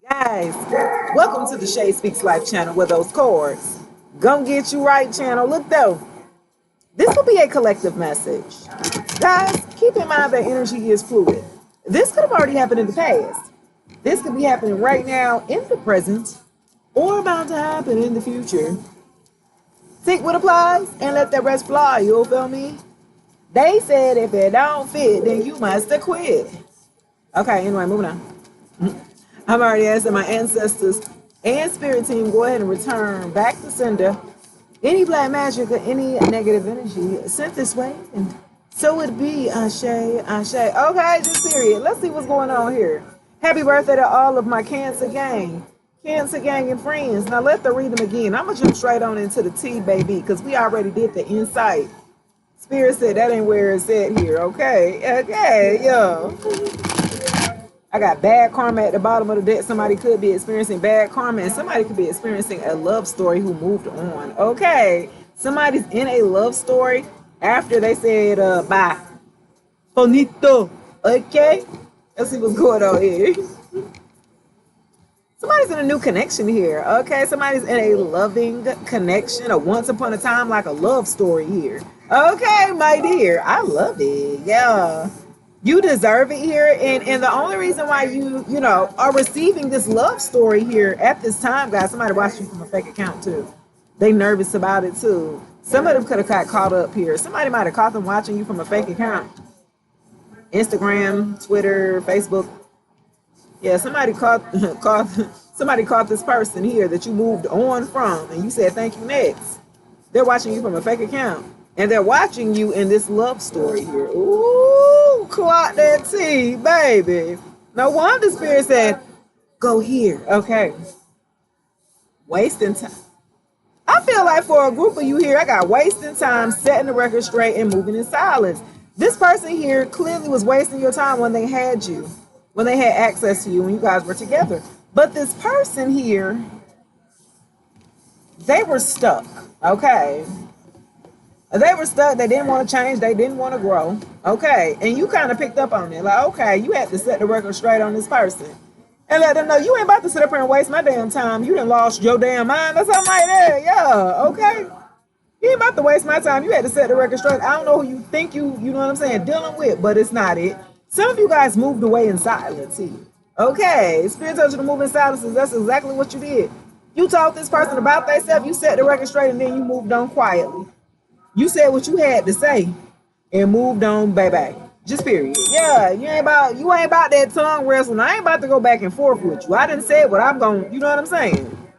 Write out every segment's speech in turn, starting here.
Guys, welcome to the Shay Speaks Life channel where those chords gonna get you right channel. Look though, this will be a collective message. Guys, keep in mind that energy is fluid. This could have already happened in the past. This could be happening right now in the present or about to happen in the future. Take what applies and let the rest fly, you feel me? They said if it don't fit, then you must have quit. Okay, anyway, moving on. I'm already asking my ancestors and spirit team, go ahead and return back to sender any black magic or any negative energy sent this way. And so it be, Ashe, Ashe. Okay, just period. Let's see what's going on here. Happy birthday to all of my Cancer gang and friends. Now let the read them again. I'm going to jump straight on into the tea, baby, because we already did the insight. Spirit said that ain't where it's at here. Okay, yo. I got bad karma at the bottom of the deck. Somebody could be experiencing bad karma, and somebody could be experiencing a love story who moved on. Okay, somebody's in a love story after they said bye. Bonito. Okay, let's see what's going on here. Somebody's in a new connection here. Okay, somebody's in a loving connection, a once upon a time, like a love story here. Okay, my dear, I love it. Yeah. You deserve it here, and the only reason why you are receiving this love story here at this time, guys, somebody watched you from a fake account too. They nervous about it too. Some of them could have got caught up here. Somebody might have caught them watching you from a fake account. Instagram, Twitter, Facebook. Yeah, somebody caught this person here that you moved on from, and you said thank you next. They're watching you from a fake account, and they're watching you in this love story here. Ooh, clock that tea, baby. No wonder Spirit said, go here. Okay. Wasting time. I feel like for a group of you here, I got wasting time, setting the record straight, and moving in silence. This person here clearly was wasting your time when they had you, when they had access to you, when you guys were together. But this person here, they were stuck. Okay. They were stuck. They didn't want to change. They didn't want to grow. Okay. And you kind of picked up on it. Like, okay, you had to set the record straight on this person. And let them know you ain't about to sit up here and waste my damn time. You done lost your damn mind or something like that. Yeah. Okay. You ain't about to waste my time. You had to set the record straight. I don't know who you think you know what I'm saying, dealing with, but it's not it. Some of you guys moved away in silence here. Okay. Spirit tells you to move in silence. That's exactly what you did. You told this person about themselves. You set the record straight, and then you moved on quietly. You said what you had to say and moved on, baby. Just period. Yeah, you ain't about that tongue wrestling. I ain't about to go back and forth with you. I didn't say what I'm going, you know what I'm saying?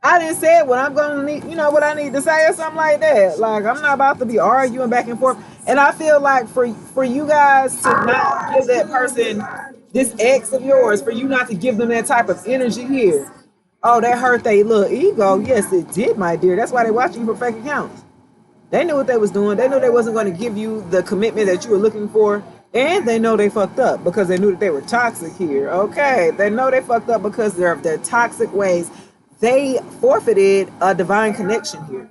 I didn't say what I'm going to need, what I need to say or something like that. Like, I'm not about to be arguing back and forth. And I feel like for you guys to not give that person, this ex of yours, for you not to give them that type of energy here. Oh, that hurt their little ego. Yes, it did, my dear. That's why they watching you for fake accounts. They knew what they was doing. They knew they wasn't going to give you the commitment that you were looking for. And they know they fucked up because they knew that they were toxic here. Okay. They know they fucked up because of their toxic ways. They forfeited a divine connection here.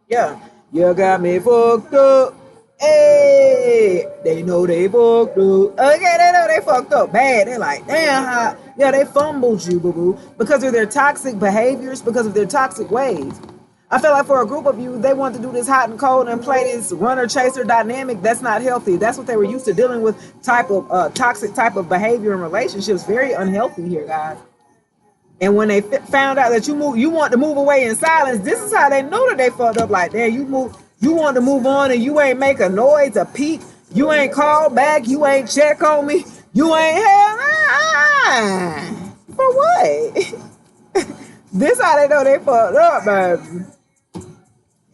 Yeah. You got me fucked up. Hey, they know they fucked up. Okay, they know they fucked up bad. They're like, damn, yeah, they fumbled you, boo-boo, because of their toxic behaviors, because of their toxic ways. I feel like for a group of you, they want to do this hot and cold and play this runner-chaser dynamic. That's not healthy. That's what they were used to dealing with, type of toxic type of behavior in relationships. Very unhealthy here, guys. And when they found out that you want to move away in silence, this is how they know that they fucked up. Like, damn, you want to move on and you ain't make a noise, a peep. You ain't called back. You ain't check on me. You ain't had for what? This how they know they fucked up, baby.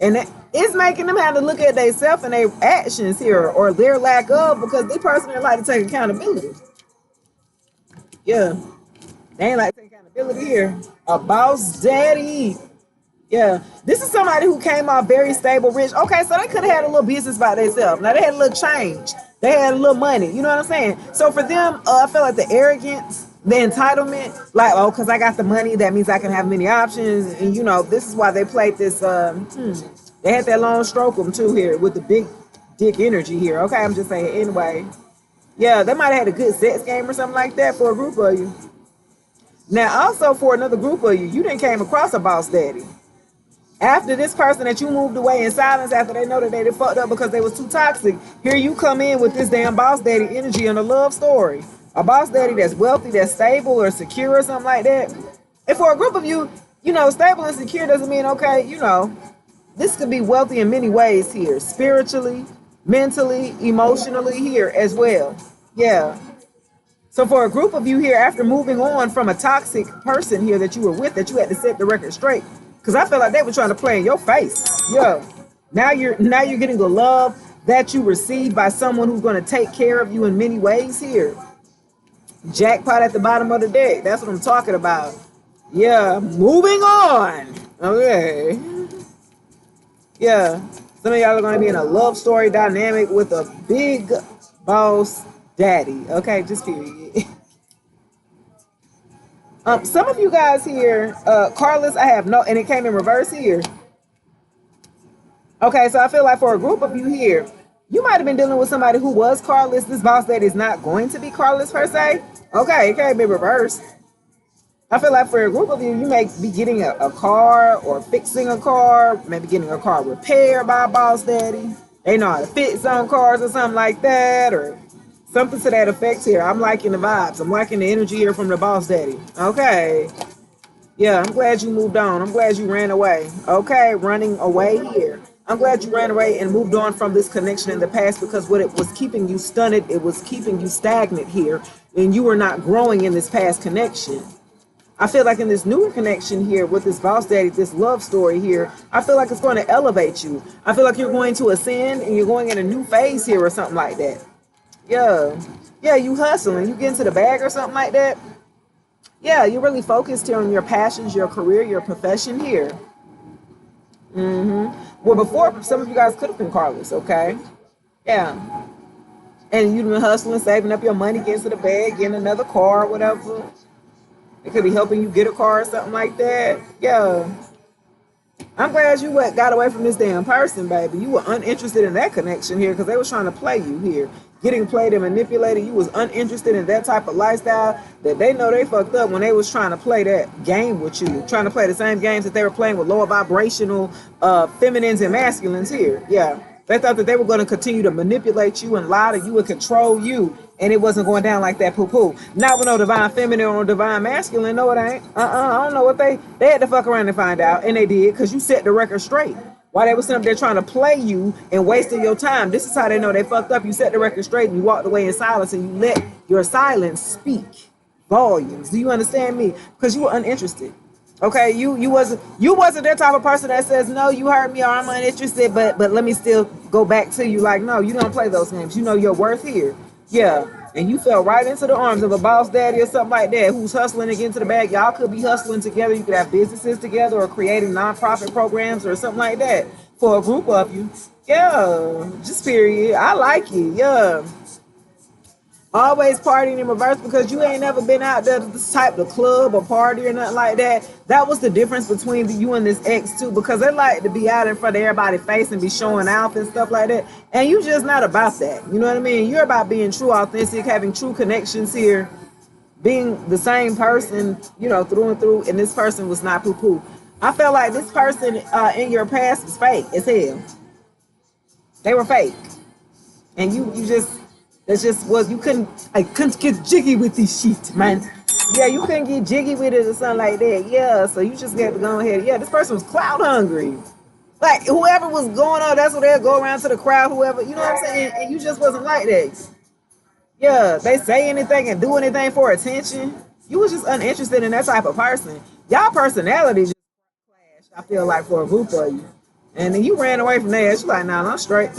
And it's making them have to look at themselves and their actions here or their lack of, because they personally like to take accountability. Yeah. They ain't like to take accountability here. A boss daddy. Yeah, this is somebody who came off very stable, rich. Okay, so they could have had a little business by themselves. Now they had a little change. They had a little money. You know what I'm saying? So for them, I feel like the arrogance, the entitlement, like, oh, because I got the money, that means I can have many options. And, this is why they played this. They had that long stroke them too here with the big dick energy here. Okay, I'm just saying anyway. Yeah, they might have had a good sex game or something like that for a group of you. Now, also for another group of you, you didn't came across a boss daddy. After this person that you moved away in silence, after they know that they done fucked up because they was too toxic, here you come in with this damn boss daddy energy and a love story. A boss daddy that's wealthy, that's stable or secure or something like that. And for a group of you, you know, stable and secure doesn't mean, okay, you know, this could be wealthy in many ways here, spiritually, mentally, emotionally here as well. Yeah. So for a group of you here, after moving on from a toxic person here that you were with, that you had to set the record straight, because I felt like they were trying to play in your face. Yeah. Now you're getting the love that you received by someone who's going to take care of you in many ways here. Jackpot at the bottom of the deck. That's what I'm talking about. Yeah. Moving on. Okay. Yeah. Some of y'all are going to be in a love story dynamic with a big boss daddy. Okay, just period. Some of you guys here, Carlos, I have no, and it came in reverse here. Okay, so I feel like for a group of you here, you might have been dealing with somebody who was Carlos. This boss daddy is not going to be Carlos per se. Okay, it came in reverse. I feel like for a group of you, you may be getting a car or fixing a car, maybe getting a car repaired by a boss daddy. They know how to fix some cars or something like that, or something to that effect here. I'm liking the vibes. I'm liking the energy here from the boss daddy. Okay. Yeah, I'm glad you moved on. I'm glad you ran away. Okay, running away here. I'm glad you ran away and moved on from this connection in the past, because what it was keeping you stunted, it was keeping you stagnant here, and you were not growing in this past connection. I feel like in this newer connection here with this boss daddy, this love story here, I feel like it's going to elevate you. I feel like you're going to ascend and you're going in a new phase here or something like that. Yeah. Yeah, you hustling. You get into the bag or something like that. Yeah, you're really focused here on your passions, your career, your profession here. Well, before, some of you guys could have been Carlos, okay? Yeah. And you've been hustling, saving up your money, getting to the bag, getting another car, whatever. It could be helping you get a car or something like that. Yeah. I'm glad you got away from this damn person, baby. You were uninterested in that connection here because they were trying to play you here. Getting played and manipulated. You was uninterested in that type of lifestyle that they know they fucked up when they was trying to play that game with you. Trying to play the same games that they were playing with lower vibrational feminines and masculines here. Yeah. They thought that they were going to continue to manipulate you and lie to you and control you. And it wasn't going down like that poo-poo. Not with no divine feminine or divine masculine. No, it ain't. I don't know what they had to fuck around and find out. And they did, because you set the record straight. While they were sitting up there trying to play you and wasting your time. This is how they know they fucked up. You set the record straight and you walked away in silence and you let your silence speak volumes. Do you understand me? Because you were uninterested. Okay, you wasn't that type of person that says, no, you hurt me or I'm uninterested, but let me still go back to you. Like, no, you don't play those games. You know your worth here. Yeah. And you fell right into the arms of a boss daddy or something like that who's hustling to get into the bag. Y'all could be hustling together. You could have businesses together or creating nonprofit programs or something like that for a group of you. Yeah, just period. I like it. Yeah. Always partying in reverse, because you ain't never been out there to this type of club or party or nothing like that. That was the difference between you and this ex too, because they like to be out in front of everybody's face and be showing off and stuff like that. And you just not about that. You know what I mean? You're about being true, authentic, having true connections here, being the same person, you know, through and through. And this person was not poo-poo. I felt like this person in your past was fake as hell. They were fake. And you just... It just was, I couldn't get jiggy with this shit, man. Yeah, you couldn't get jiggy with it or something like that. Yeah, so you just got to go ahead. Yeah, this person was clout hungry. Like, whoever was going on, that's what they'll go around to the crowd, whoever, you know what I'm saying? And you just wasn't like that. Yeah, they say anything and do anything for attention. You was just uninterested in that type of person. Y'all personality just clashed, I feel like, for a group of you. And then you ran away from there. She's like, nah, I'm straight.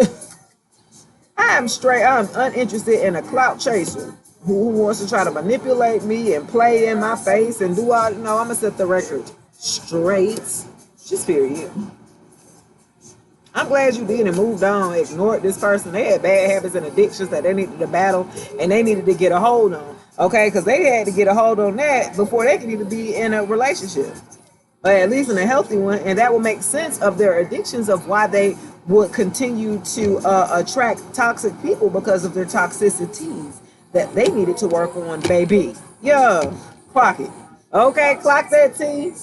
I'm straight. I'm uninterested in a clout chaser who wants to try to manipulate me and play in my face and do all. No, I'm gonna set the record straight. Just period. I'm glad you did and moved on, ignored this person. They had bad habits and addictions that they needed to battle and they needed to get a hold on. Okay, because they had to get a hold on that before they could even be in a relationship, but at least in a healthy one. And that will make sense of their addictions, of why they would continue to attract toxic people, because of their toxicities that they needed to work on, baby. Yeah, clock it. Okay, clock that T.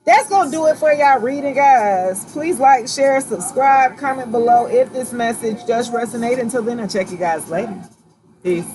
That's going to do it for y'all reading, guys. Please like, share, subscribe, comment below if this message does resonate. Until then, I'll check you guys later. Peace.